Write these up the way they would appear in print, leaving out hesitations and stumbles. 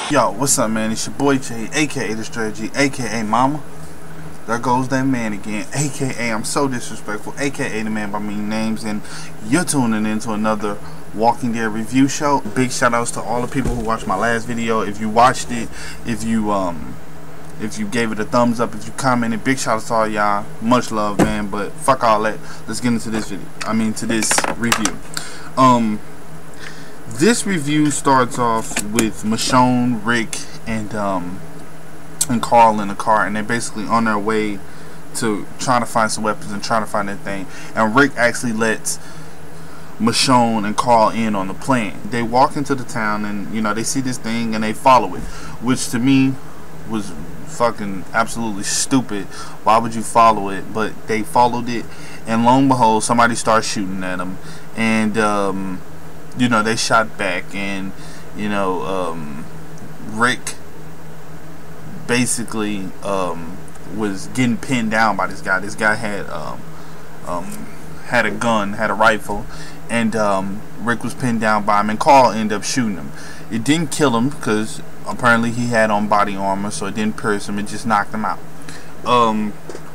Yo, what's up, man? It's your boy Jay, aka The Strategy, aka Mama. There goes that man again, aka I'm so disrespectful, aka the man by many names, and you're tuning into another Walking Dead review show. Big shout outs to all the people who watched my last video. If you watched it, if you gave it a thumbs up, if you commented, big shout outs to all y'all. Much love, man. But fuck all that. Let's get into this video. To this review. This review starts off with Michonne, Rick, and Carl in the car, and they're basically on their way to trying to find some weapons and trying to find that thing. And Rick actually lets Michonne and Carl in on the plan. They walk into the town, and they see this thing and they follow it, which to me was fucking absolutely stupid. Why would you follow it? But they followed it, and lo and behold, somebody starts shooting at them, and they shot back, and Rick basically was getting pinned down by this guy. This guy had a gun, had a rifle, and Rick was pinned down by him, and Carl ended up shooting him. It didn't kill him because apparently he had on body armor, so it didn't pierce him. It just knocked him out.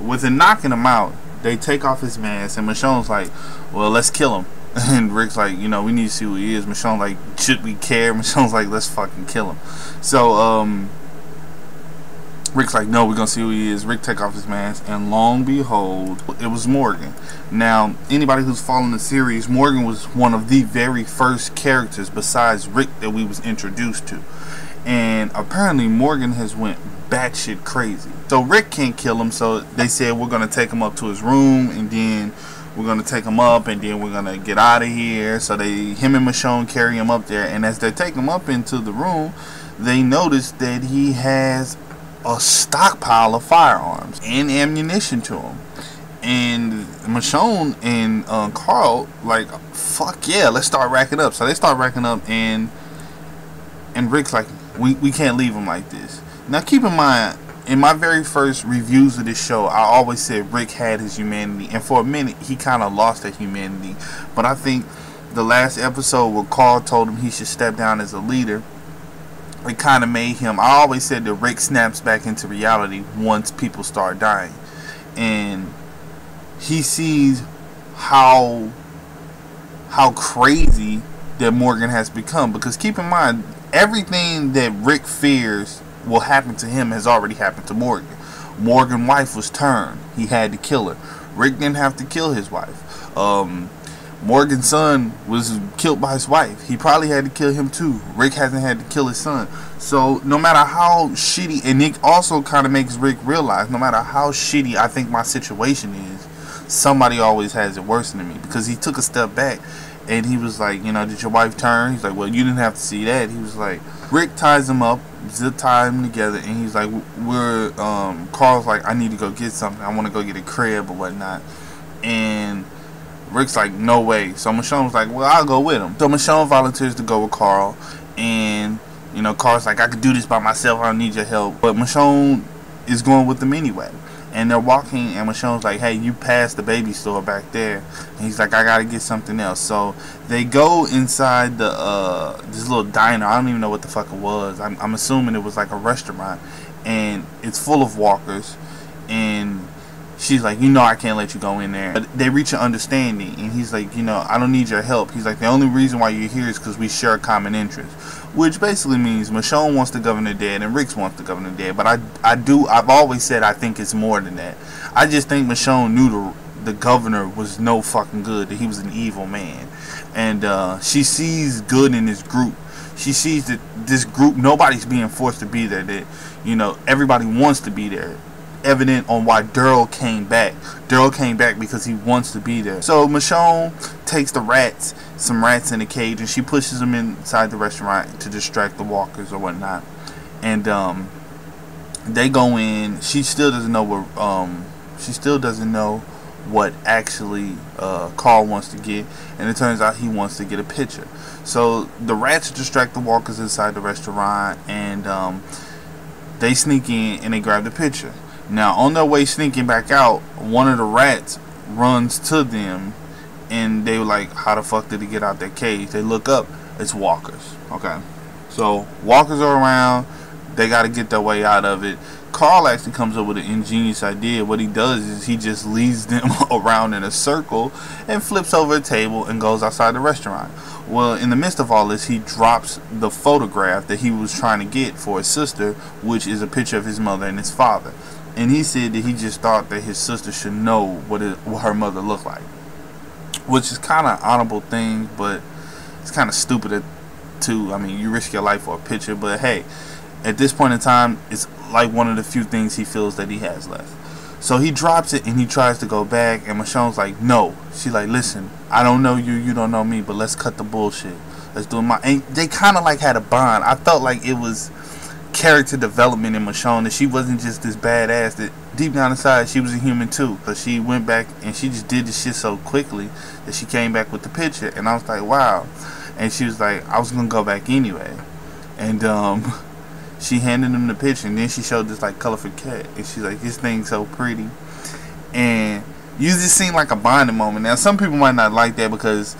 With it knocking him out, they take off his mask, and Michonne's like, well, let's kill him. And Rick's like, we need to see who he is. Michonne's like, should we care? Michonne's like, let's fucking kill him. So Rick's like, no, we're gonna see who he is. Rick take off his mask, and lo and behold, it was Morgan. Now, anybody who's following the series, Morgan was one of the very first characters besides Rick that we was introduced to. And apparently Morgan has went batshit crazy. So Rick can't kill him, so they said we're gonna take him up to his room, and then we're gonna take him up, and then we're gonna get out of here. So him and Michonne carry him up there, and as they take him up into the room, they notice that he has a stockpile of firearms and ammunition to him. And Michonne and Carl like, fuck yeah, let's start racking up. So they start racking up, and Rick's like, we can't leave him like this. Now keep in mind, in my very first reviews of this show, I always said Rick had his humanity, and for a minute he kind of lost that humanity. But I think the last episode where Carl told him he should step down as a leader, it kind of made him. I always said that Rick snaps back into reality once people start dying, and he sees how crazy that Morgan has become. Because keep in mind, everything that Rick fears will happen to him has already happened to Morgan. Morgan's wife was turned. He had to kill her. Rick didn't have to kill his wife. Morgan's son was killed by his wife. He probably had to kill him too. Rick hasn't had to kill his son. So no matter how shitty, and it also kind of makes Rick realize, no matter how shitty I think my situation is, somebody always has it worse than me. Because he took a step back, and he was like, did your wife turn? He's like, well, you didn't have to see that. He was like, Rick ties him up, zip tie him together, and he's like, Carl's like, I need to go get something. I want to go get a crib or whatnot. And Rick's like, no way. So Michonne was like, well, I'll go with him. So Michonne volunteers to go with Carl, and Carl's like, I could do this by myself, I don't need your help. But Michonne is going with them anyway. And they're walking, and Michonne's like, hey, you passed the baby store back there. And he's like, I gotta get something else. So they go inside this little diner. I don't even know what the fuck it was. I'm assuming it was like a restaurant, and it's full of walkers. And she's like, I can't let you go in there. But they reach an understanding, and he's like, I don't need your help. He's like, the only reason why you're here is because we share a common interest. Which basically means Michonne wants the governor dead, and Rick wants the governor dead. But I've always said I think it's more than that. I just think Michonne knew the governor was no fucking good, that he was an evil man. And she sees good in this group. She sees that this group, nobody's being forced to be there, that, everybody wants to be there. Evident on why Daryl came back. Daryl came back because he wants to be there. So Michonne takes some rats in a cage, and she pushes them inside the restaurant to distract the walkers or whatnot. And they go in. She still doesn't know what actually Carl wants to get, and it turns out he wants to get a picture. So the rats distract the walkers inside the restaurant, and they sneak in and they grab the picture. Now, on their way sneaking back out, one of the rats runs to them, and they were like, how the fuck did he get out that cage? They look up, it's walkers. Okay. So walkers are around. They got to get their way out of it. Carl actually comes up with an ingenious idea. What he does is he just leads them around in a circle and flips over a table and goes outside the restaurant. Well, in the midst of all this, he drops the photograph that he was trying to get for his sister, which is a picture of his mother and his father. And he said that he just thought that his sister should know what her mother looked like, which is kind of an honorable thing, but it's kind of stupid too. I mean, you risk your life for a picture, but hey, at this point in time, it's like one of the few things he feels that he has left. So he drops it and he tries to go back, and Michonne's like, no. She's like, listen, I don't know you, you don't know me, but let's cut the bullshit. Let's do it. And they kind of like had a bond. I felt like it was character development in Michonne, that she wasn't just this badass, that deep down inside she was a human too. But she went back and she just did the shit so quickly that she came back with the picture, and I was like, wow. And she was like, I was gonna go back anyway. And she handed him the picture, and then she showed this like colorful cat, and she's like, this thing's so pretty. And you just seem like a bonding moment. Now some people might not like that, because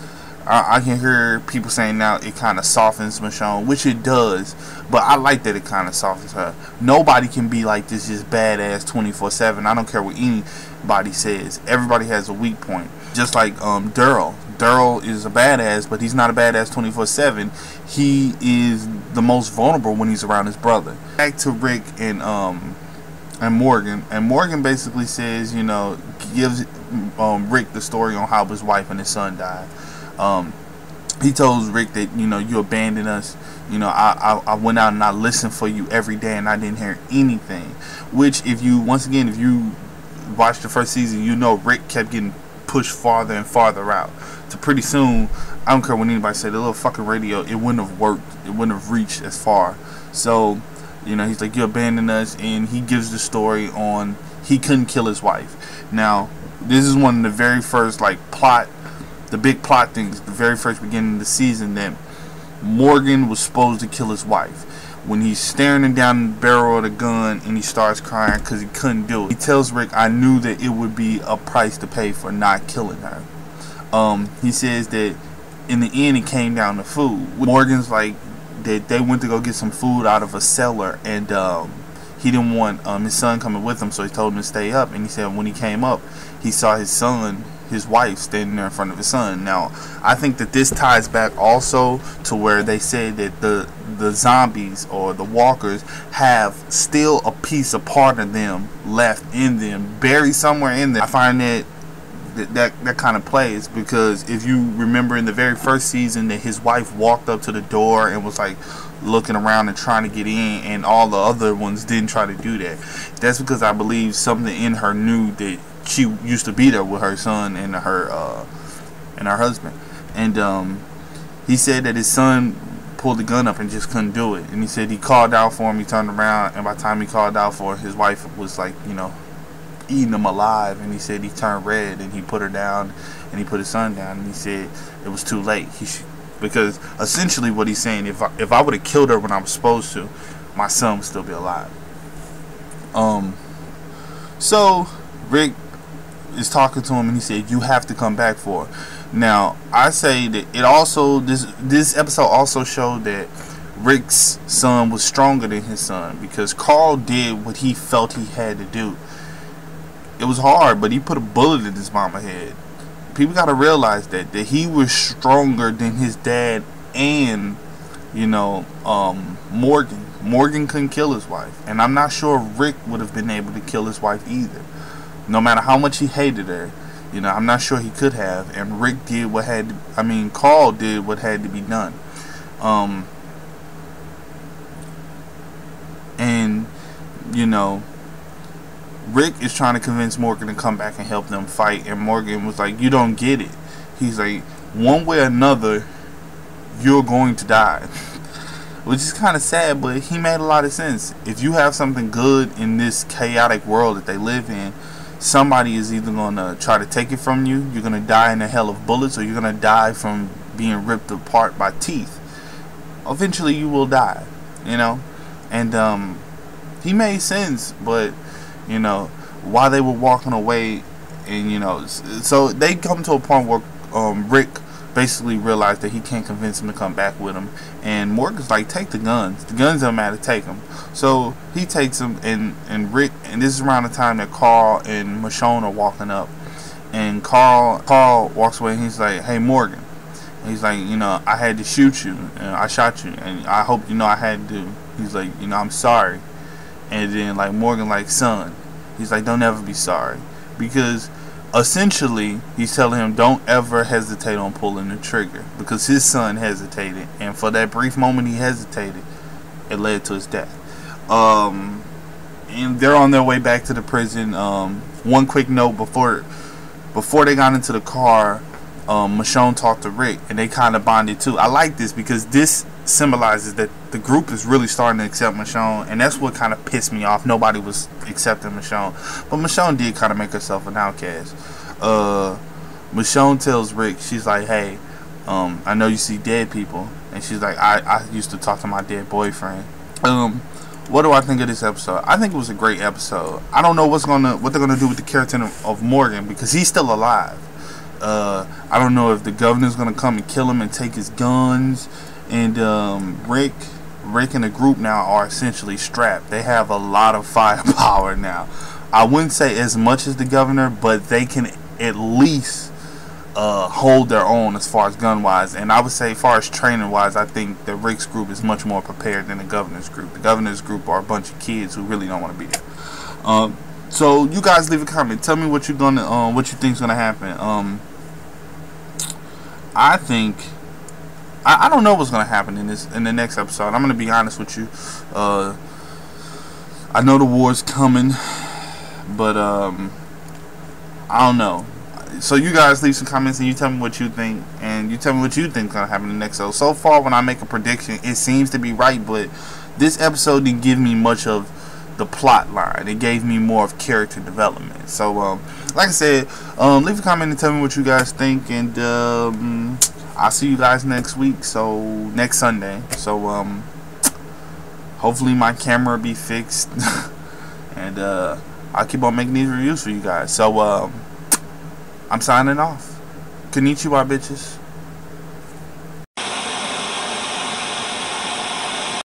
I can hear people saying now it kind of softens Michonne, which it does, but I like that it kind of softens her. Nobody can be like this just badass 24/7. I don't care what anybody says. Everybody has a weak point. Just like Daryl. Daryl is a badass, but he's not a badass 24/7. He is the most vulnerable when he's around his brother. Back to Rick and Morgan. And Morgan basically says, you know, gives Rick the story on how his wife and his son died. He tells Rick that, you know, you abandoned us. You know, I went out and I listened for you every day, and I didn't hear anything. Which, if you watch the first season, you know Rick kept getting pushed farther and farther out. So pretty soon, I don't care what anybody said, the little fucking radio, it wouldn't have worked. It wouldn't have reached as far. So, you know, he's like, you abandoned us, and he gives the story on he couldn't kill his wife. Now, this is one of the very first, like, the big plot things, the very first beginning of the season, that Morgan was supposed to kill his wife. When he's staring him down the barrel of the gun and he starts crying because he couldn't do it, he tells Rick, I knew that it would be a price to pay for not killing her. He says that in the end it came down to food. Morgan's like that they went to go get some food out of a cellar, and he didn't want his son coming with him, so he told him to stay up. And he said when he came up, he saw his wife standing there in front of his son. Now, I think that this ties back also to where they say that the zombies or the walkers have still a piece of part of them left in them, buried somewhere in there. I find that kind of plays, because if you remember in the very first season that his wife walked up to the door and was like looking around and trying to get in, and all the other ones didn't try to do that. That's because I believe something in her knew that she used to be there with her son and her husband. And he said that his son pulled the gun up and just couldn't do it. And he said he called out for him, he turned around, and by the time he called out for his wife was like, you know, eating him alive. And he said he turned red, and he put her down, and he put his son down, and he said it was too late. Because essentially what he's saying, if I would have killed her when I was supposed to, my son would still be alive. So Rick is talking to him, and he said, you have to come back for her. Now, I say that it also, this episode also showed that Rick's son was stronger than his son, because Carl did what he felt he had to do. It was hard, but he put a bullet in his mama's head. People got to realize that he was stronger than his dad and, you know, Morgan. Morgan couldn't kill his wife, and I'm not sure Rick would have been able to kill his wife either. No matter how much he hated her, you know, I'm not sure he could have. And Rick did what had to, Carl did what had to be done. And, you know, Rick is trying to convince Morgan to come back and help them fight. And Morgan was like, you don't get it. He's like, one way or another, you're going to die. Which is kind of sad, but he made a lot of sense. If you have something good in this chaotic world that they live in, somebody is either going to try to take it from you, you're going to die in a hell of bullets, or you're going to die from being ripped apart by teeth. Eventually you will die, you know. And he made sense, but, you know, while they were walking away, and, you know, so they come to a point where Rick basically realized that he can't convince him to come back with him. And Morgan's like, take the guns. The guns don't matter, take them. So he takes them, and Rick, and this is around the time that Carl and Michonne are walking up. And Carl walks away, and he's like, hey, Morgan. And he's like, you know, I had to shoot you. And I shot you. And I hope you know I had to. He's like, you know, I'm sorry. And then, like, Morgan, like, son. He's like, don't ever be sorry. Because essentially, he's telling him, don't ever hesitate on pulling the trigger. Because his son hesitated. And for that brief moment he hesitated, it led to his death. And they're on their way back to the prison. One quick note before they got into the car, Michonne talked to Rick, and they kind of bonded too. I like this because this symbolizes that the group is really starting to accept Michonne, and that's what kind of pissed me off. Nobody was accepting Michonne, but Michonne did kind of make herself an outcast. Michonne tells Rick, she's like, hey, I know you see dead people, and she's like, I used to talk to my dead boyfriend. What do I think of this episode? I think it was a great episode. I don't know what they're gonna do with the character of Morgan, because he's still alive. I don't know if the governor's gonna come and kill him and take his guns. And Rick and the group now are essentially strapped. They have a lot of firepower now. I wouldn't say as much as the governor, but they can at least hold their own as far as gun wise. And I would say as far as training wise, I think that Rick's group is much more prepared than the governor's group. The governor's group are a bunch of kids who really don't want to be there. So you guys leave a comment. Tell me what you think's gonna happen. I think I don't know what's gonna happen in the next episode. I'm gonna be honest with you. I know the war's coming, but I don't know. So you guys leave some comments and you tell me what you think, and you tell me what you think is gonna happen in the next episode. So far, when I make a prediction, it seems to be right, but this episode didn't give me much of the plot line. It gave me more of character development. So like I said, leave a comment and tell me what you guys think, and I'll see you guys next week, so next Sunday. So hopefully my camera will be fixed and I'll keep on making these reviews for you guys. So I'm signing off. Konnichiwa, bitches.